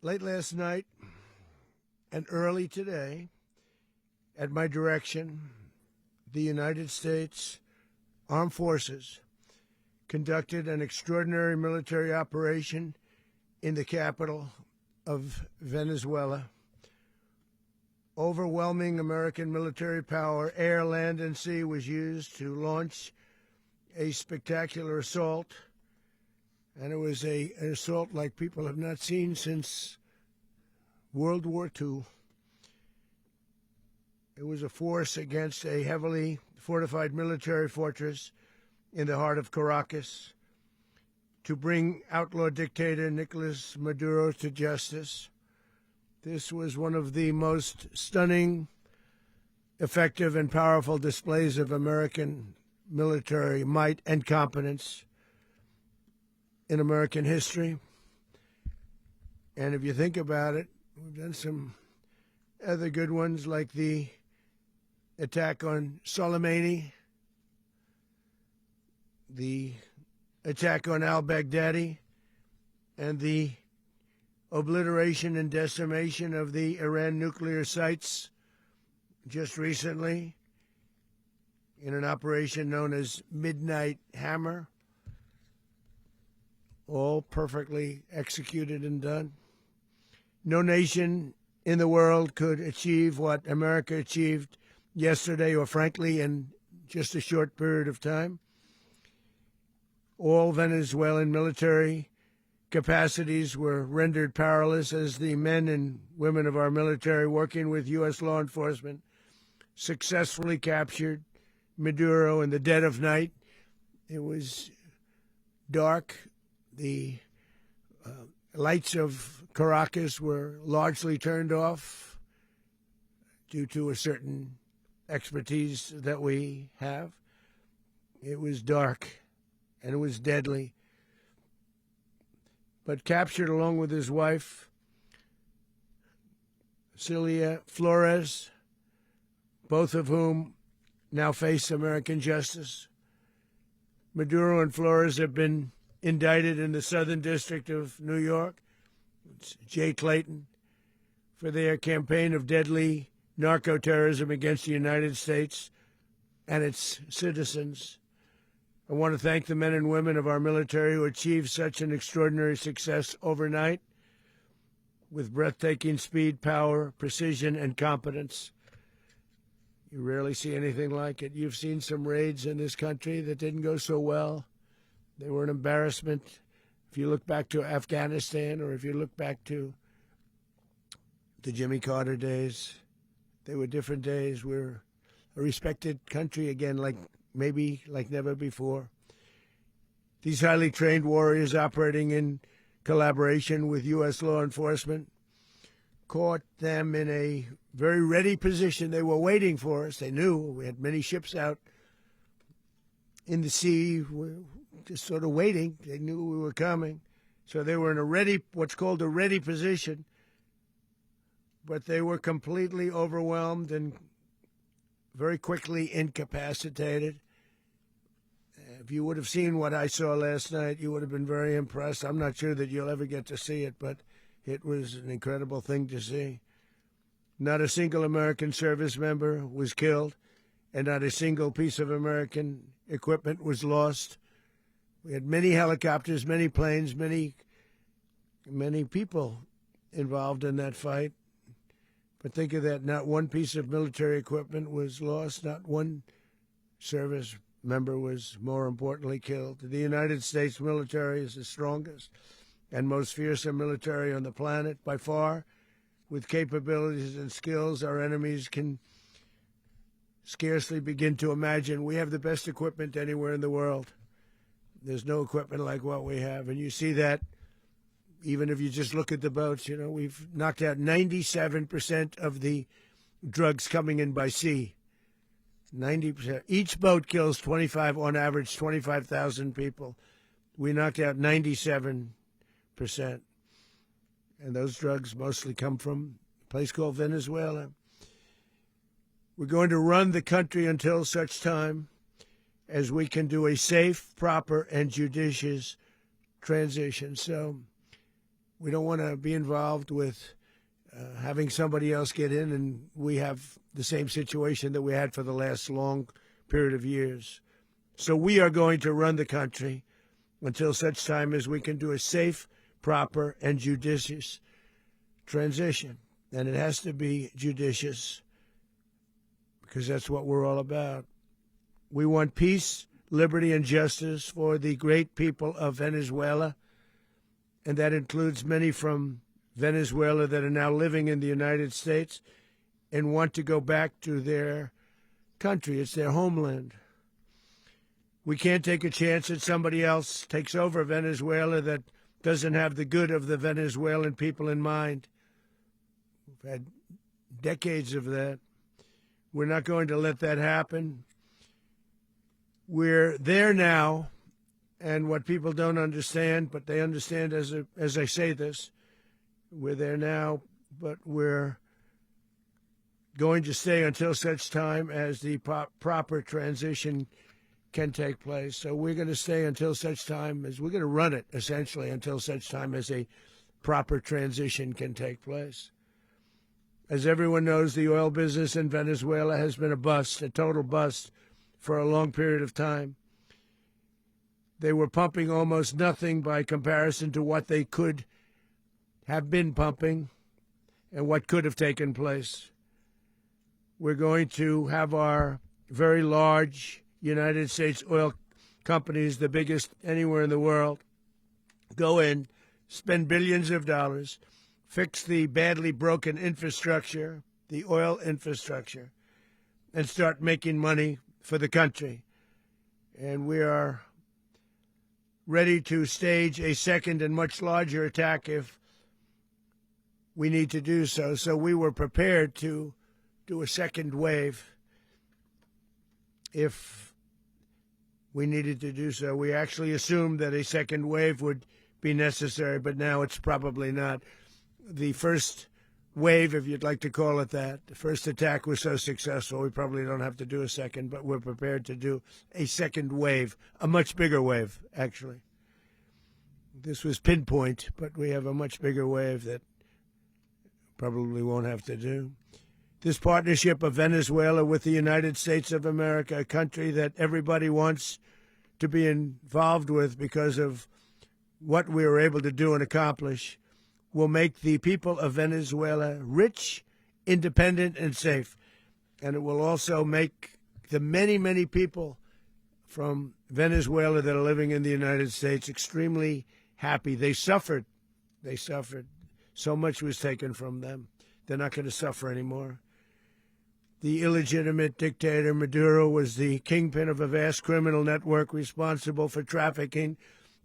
Late last night and early today, at my direction, the United States Armed Forces conducted an extraordinary military operation in the capital of Venezuela. Overwhelming American military power, air, land, and sea, was used to launch a spectacular assault. And it was an assault like people have not seen since World War II. It was a force against a heavily fortified military fortress in the heart of Caracas to bring outlaw dictator Nicolas Maduro to justice. This was one of the most stunning, effective, and powerful displays of American military might and competence in American history. And if you think about it, we've done some other good ones, like the attack on Soleimani, the attack on al-Baghdadi, and the obliteration and decimation of the Iran nuclear sites just recently in an operation known as Midnight Hammer. All perfectly executed and done. No nation in the world could achieve what America achieved yesterday, or frankly, in just a short period of time. All Venezuelan military capacities were rendered powerless as the men and women of our military, working with U.S. law enforcement, successfully captured Maduro in the dead of night. It was dark. The lights of Caracas were largely turned off due to a certain expertise that we have. It was dark and it was deadly. But captured along with his wife, Celia Flores, both of whom now face American justice. Maduro and Flores have been indicted in the Southern District of New York, it's Jay Clayton, for their campaign of deadly narco-terrorism against the United States and its citizens. I want to thank the men and women of our military who achieved such an extraordinary success overnight with breathtaking speed, power, precision, and competence. You rarely see anything like it. You've seen some raids in this country that didn't go so well. They were an embarrassment. If you look back to Afghanistan, or if you look back to the Jimmy Carter days, they were different days. We're a respected country again, like never before. These highly trained warriors, operating in collaboration with U.S. law enforcement, caught them in a very ready position. They were waiting for us. They knew we had many ships out in the sea, just sort of waiting. They knew we were coming. So they were in what's called a ready position. But they were completely overwhelmed and very quickly incapacitated. If you would have seen what I saw last night, you would have been very impressed. I'm not sure that you'll ever get to see it, but it was an incredible thing to see. Not a single American service member was killed, and not a single piece of American equipment was lost. We had many helicopters, many planes, many people involved in that fight. But think of that, not one piece of military equipment was lost, not one service member was, more importantly, killed. The United States military is the strongest and most fearsome military on the planet by far. With capabilities and skills our enemies can scarcely begin to imagine. We have the best equipment anywhere in the world. There's no equipment like what we have. And you see that even if you just look at the boats. You know, we've knocked out 97% of the drugs coming in by sea. 90%. Each boat kills on average, 25,000 people. We knocked out 97%. And those drugs mostly come from a place called Venezuela. We're going to run the country until such time as we can do a safe, proper, and judicious transition. So We don't want to be involved with having somebody else get in, and we have the same situation that we had for the last long period of years. So we are going to run the country until such time as we can do a safe, proper, and judicious transition. And it has to be judicious because that's what we're all about. We want peace, liberty, and justice for the great people of Venezuela, and that includes many from Venezuela that are now living in the United States and want to go back to their country. It's their homeland. We can't take a chance that somebody else takes over Venezuela that doesn't have the good of the Venezuelan people in mind. We've had decades of that. We're not going to let that happen. We're there now, and what people don't understand, but they understand as I say this, we're there now, but we're going to stay until such time as the proper transition can take place. So we're going to stay until such time as we're going to run it, essentially, until such time as a proper transition can take place. As everyone knows, the oil business in Venezuela has been a bust, a total bust, for a long period of time. They were pumping almost nothing by comparison to what they could have been pumping and what could have taken place. We're going to have our very large United States oil companies, the biggest anywhere in the world, go in, spend billions of dollars, fix the badly broken infrastructure, the oil infrastructure, and start making money for the country. And we are ready to stage a second and much larger attack if we need to do so. So we were prepared to do a second wave if we needed to do so. We actually assumed that a second wave would be necessary, but now it's probably not. The first wave, if you'd like to call it that, the first attack was so successful, we probably don't have to do a second, but we're prepared to do a second wave, a much bigger wave, actually. This was pinpoint, but we have a much bigger wave that probably won't have to do. This partnership of Venezuela with the United States of America, a country that everybody wants to be involved with because of what we were able to do and accomplish, will make the people of Venezuela rich, independent, and safe. And it will also make the many, many people from Venezuela that are living in the United States extremely happy. They suffered. They suffered. So much was taken from them. They're not going to suffer anymore. The illegitimate dictator Maduro was the kingpin of a vast criminal network responsible for trafficking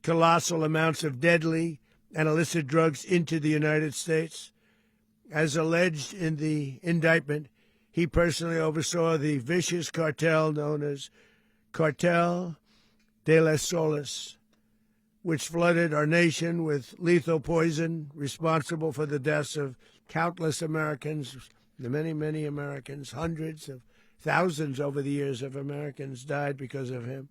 colossal amounts of deadly and illicit drugs into the United States. As alleged in the indictment, he personally oversaw the vicious cartel known as Cartel de las Solas, which flooded our nation with lethal poison, responsible for the deaths of countless Americans, the many, many Americans. Hundreds of thousands over the years of Americans died because of him.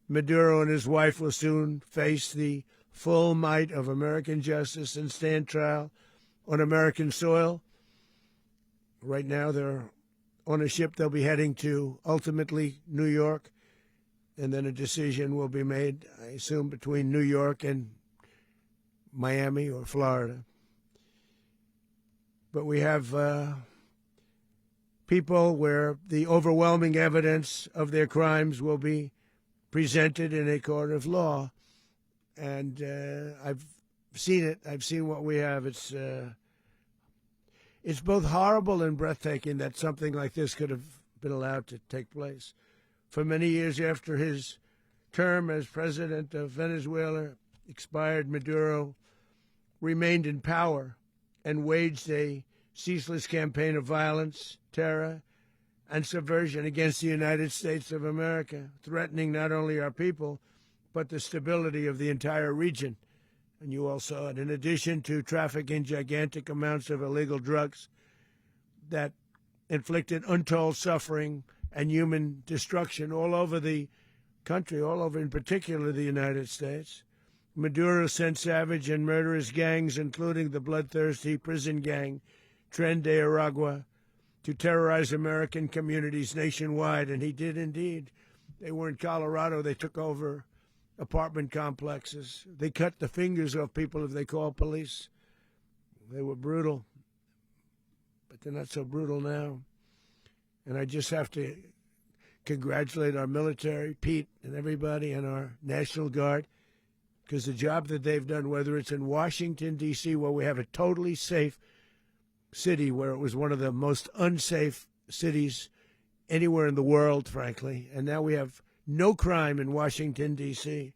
Maduro and his wife will soon face the full might of American justice and stand trial on American soil. Right now, they're on a ship they'll be heading to, ultimately, New York, and then a decision will be made, I assume, between New York and Miami or Florida. But we have people where the overwhelming evidence of their crimes will be presented in a court of law. And I've seen it. I've seen what we have. It's both horrible and breathtaking that something like this could have been allowed to take place. For many years after his term as president of Venezuela expired, Maduro remained in power and waged a ceaseless campaign of violence, terror, and subversion against the United States of America, threatening not only our people, but the stability of the entire region. And you all saw it. In addition to trafficking gigantic amounts of illegal drugs that inflicted untold suffering and human destruction all over the country, all over, in particular, the United States, Maduro sent savage and murderous gangs, including the bloodthirsty prison gang Tren de Aragua, to terrorize American communities nationwide, and he did indeed. They were in Colorado. They took over apartment complexes. They cut the fingers off people if they called police. They were brutal, but they're not so brutal now. And I just have to congratulate our military, Pete and everybody, and our National Guard, because the job that they've done, whether it's in Washington, D.C., where we have a totally safe city, where it was one of the most unsafe cities anywhere in the world, frankly, and now we have no crime in Washington, D.C.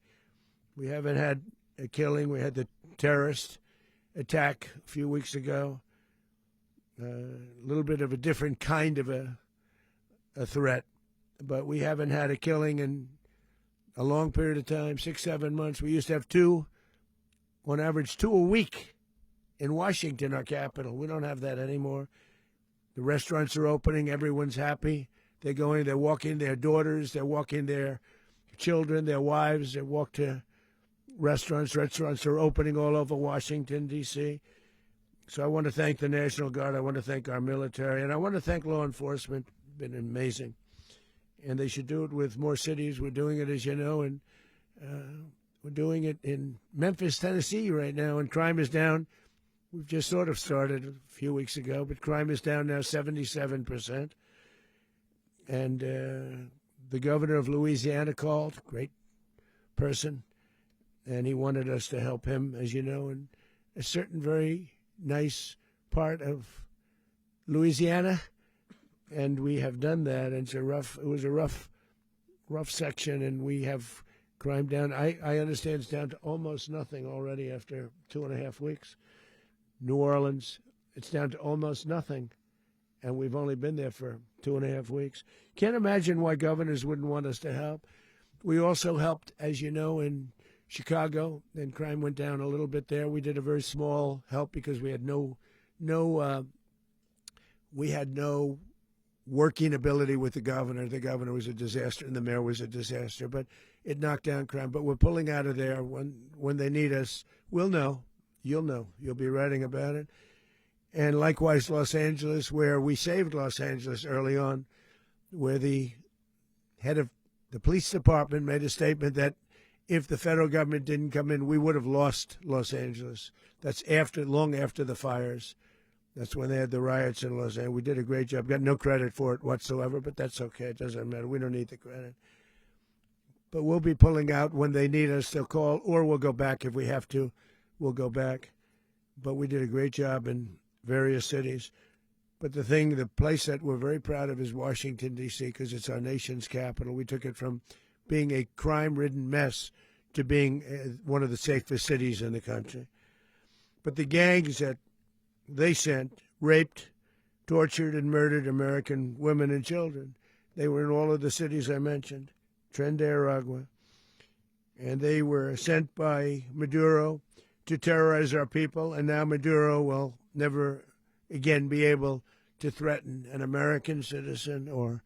We haven't had a killing. We had the terrorist attack a few weeks ago, a little bit of a different kind of a threat, but we haven't had a killing in a long period of time, 6-7 months. We used to have two, on average, 2 a week in Washington, our capital. We don't have that anymore. The restaurants are opening. Everyone's happy. They're walking their daughters. They're walking their children, their wives. They walk to restaurants. Restaurants are opening all over Washington, D.C. So I want to thank the National Guard. I want to thank our military. And I want to thank law enforcement. It's been amazing. And they should do it with more cities. We're doing it, as you know, and we're doing it in Memphis, Tennessee right now, and crime is down. We've just sort of started a few weeks ago, but crime is down now 77%. And the governor of Louisiana called, great person, and he wanted us to help him, as you know, in a certain very nice part of Louisiana. And we have done that. And it was a rough section, and we have crime down. I understand it's down to almost nothing already after 2.5 weeks. New Orleans, it's down to almost nothing, and we've only been there for 2.5 weeks. Can't imagine why governors wouldn't want us to help. We also helped, as you know, in Chicago, and crime went down a little bit there. We did a very small help because we had no working ability with the governor. The governor was a disaster, and the mayor was a disaster, but it knocked down crime. But we're pulling out of there. When they need us, we'll know. You'll know. You'll be writing about it. And likewise, Los Angeles, where we saved Los Angeles early on, where the head of the police department made a statement that if the federal government didn't come in, we would have lost Los Angeles. That's long after the fires. That's when they had the riots in Los Angeles. We did a great job. Got no credit for it whatsoever, but that's okay. It doesn't matter. We don't need the credit. But we'll be pulling out when they need us. They'll call, or we'll go back if we have to. We'll go back. But we did a great job in various cities. But the place that we're very proud of is Washington, D.C., because it's our nation's capital. We took it from being a crime-ridden mess to being one of the safest cities in the country. But the gangs that they sent raped, tortured, and murdered American women and children. They were in all of the cities I mentioned, Tren de Aragua. And they were sent by Maduro to terrorize our people, and now Maduro will never again be able to threaten an American citizen or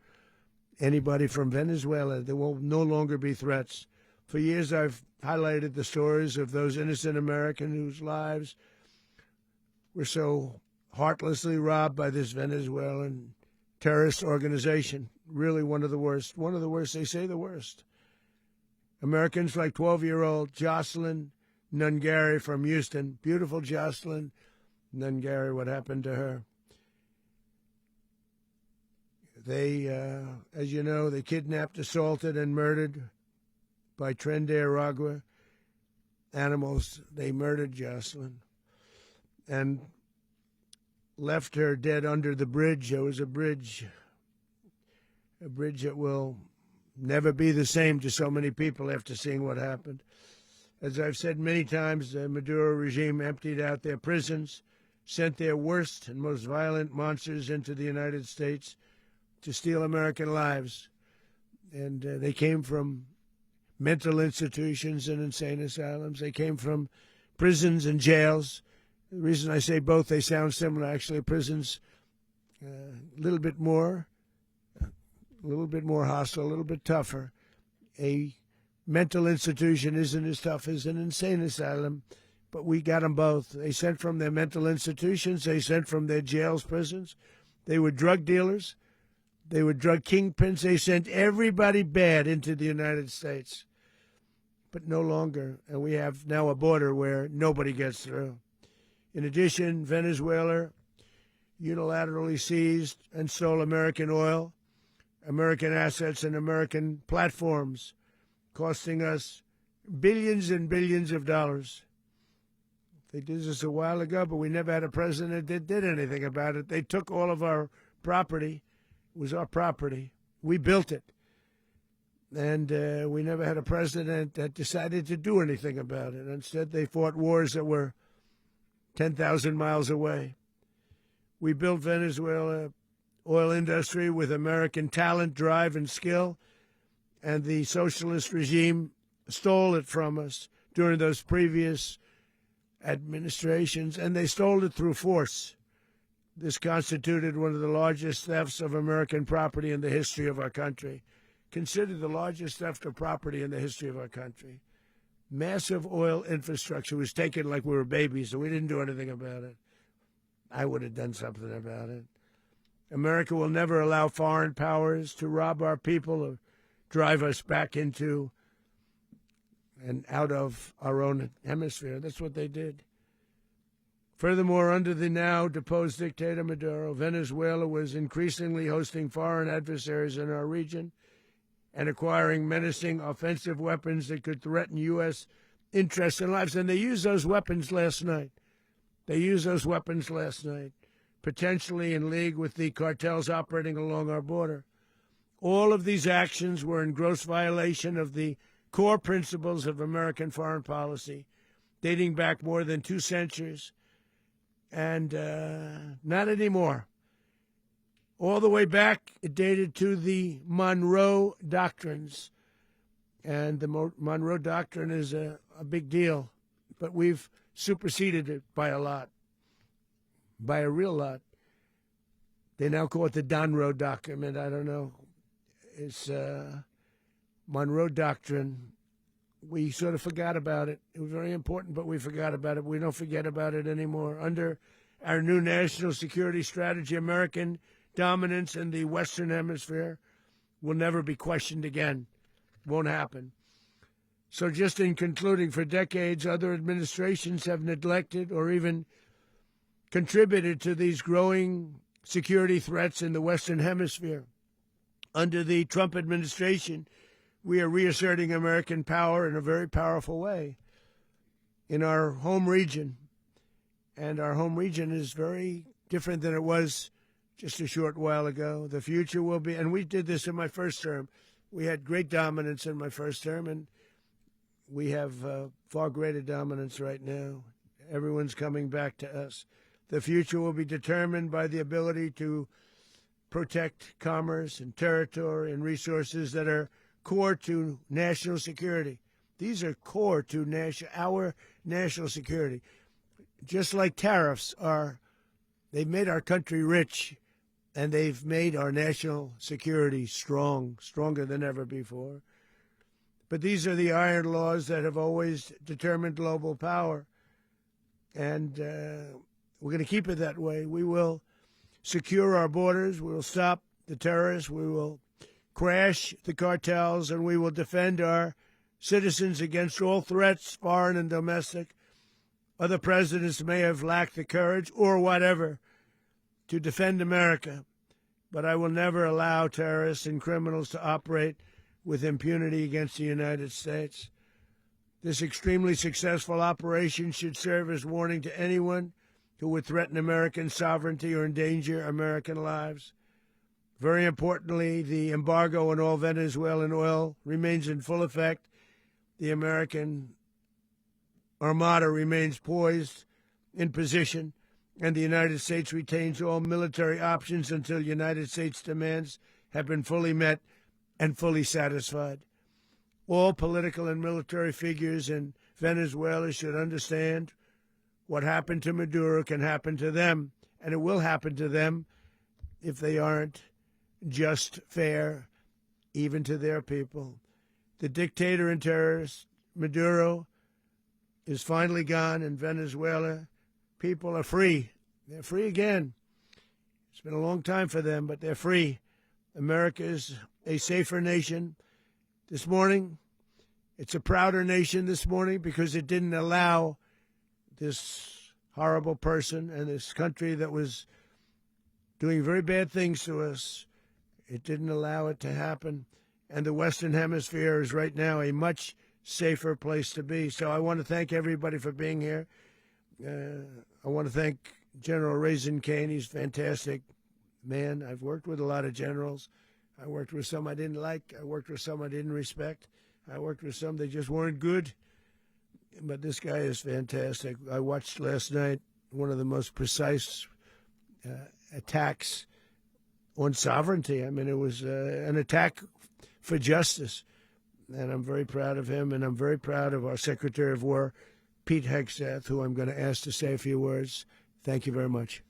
anybody from Venezuela. There will no longer be threats. For years I've highlighted the stories of those innocent Americans whose lives were so heartlessly robbed by this Venezuelan terrorist organization. Really one of the worst. One of the worst, they say the worst. Americans like 12-year-old Jocelyn Nungari from Houston. Beautiful Jocelyn Nungari, what happened to her? They, as you know, they kidnapped, assaulted, and murdered by Tren de Aragua animals. They murdered Jocelyn and left her dead under the bridge. There was a bridge that will never be the same to so many people after seeing what happened. As I've said many times, the Maduro regime emptied out their prisons, sent their worst and most violent monsters into the United States to steal American lives. And they came from mental institutions and insane asylums. They came from prisons and jails. The reason I say both, they sound similar. Actually, prisons, a little bit more hostile, a little bit tougher. A mental institution isn't as tough as an insane asylum, but we got them both. They sent from their mental institutions. They sent from their jails, prisons. They were drug dealers. They were drug kingpins. They sent everybody bad into the United States, but no longer. And we have now a border where nobody gets through. In addition, Venezuela unilaterally seized and stole American oil, American assets, and American platforms, costing us billions and billions of dollars. They did this a while ago, but we never had a president that did anything about it. They took all of our property. It was our property. We built it. And we never had a president that decided to do anything about it. Instead, they fought wars that were 10,000 miles away. We built Venezuela oil industry with American talent, drive, and skill, and the socialist regime stole it from us during those previous administrations, and they stole it through force. This constituted one of the largest thefts of American property in the history of our country. Considered the largest theft of property in the history of our country. Massive oil infrastructure was taken like we were babies, and we didn't do anything about it. I would have done something about it. America will never allow foreign powers to rob our people or drive us back into and out of our own hemisphere. That's what they did. Furthermore, under the now deposed dictator Maduro, Venezuela was increasingly hosting foreign adversaries in our region and acquiring menacing offensive weapons that could threaten U.S. interests and lives. And they used those weapons last night. Potentially in league with the cartels operating along our border. All of these actions were in gross violation of the core principles of American foreign policy, dating back more than 2 centuries, and not anymore. All the way back, it dated to the Monroe Doctrines, and the Monroe Doctrine is a big deal, but we've superseded it by a lot, by a real lot. They now call it the Donroe Document. I don't know. It's Monroe Doctrine. We sort of forgot about it. It was very important, but we forgot about it. We don't forget about it anymore. Under our new national security strategy, American dominance in the Western Hemisphere will never be questioned again. Won't happen. So just in concluding, for decades, other administrations have neglected or even contributed to these growing security threats in the Western Hemisphere. Under the Trump administration, we are reasserting American power in a very powerful way in our home region. And our home region is very different than it was just a short while ago. The future will be, and we did this in my first term. We had great dominance in my first term, and we have far greater dominance right now. Everyone's coming back to us. The future will be determined by the ability to protect commerce and territory and resources that are core to national security. These are core to our national security. Just like tariffs are, they've made our country rich, and they've made our national security stronger than ever before. But these are the iron laws that have always determined global power, and we're going to keep it that way. We will secure our borders. We will stop the terrorists. We will crash the cartels, and we will defend our citizens against all threats, foreign and domestic. Other presidents may have lacked the courage or whatever to defend America, but I will never allow terrorists and criminals to operate with impunity against the United States. This extremely successful operation should serve as warning to anyone who would threaten American sovereignty or endanger American lives. Very importantly, the embargo on all Venezuelan oil remains in full effect. The American Armada remains poised in position, and the United States retains all military options until United States demands have been fully met and fully satisfied. All political and military figures in Venezuela should understand what happened to Maduro can happen to them, and it will happen to them if they aren't just fair, even to their people. The dictator and terrorist, Maduro, is finally gone in Venezuela. People are free. They're free again. It's been a long time for them, but they're free. America is a safer nation. This morning, it's a prouder nation this morning because it didn't allow this horrible person and this country that was doing very bad things to us. It didn't allow it to happen. And the Western Hemisphere is right now a much safer place to be. So I want to thank everybody for being here. I want to thank General Raisin Kane. He's a fantastic man. I've worked with a lot of generals. I worked with some I didn't like. I worked with some I didn't respect. I worked with some that just weren't good. But this guy is fantastic. I watched last night one of the most precise attacks on sovereignty. I mean, it was an attack for justice. And I'm very proud of him, and I'm very proud of our Secretary of War, Pete Hegseth, who I'm going to ask to say a few words. Thank you very much.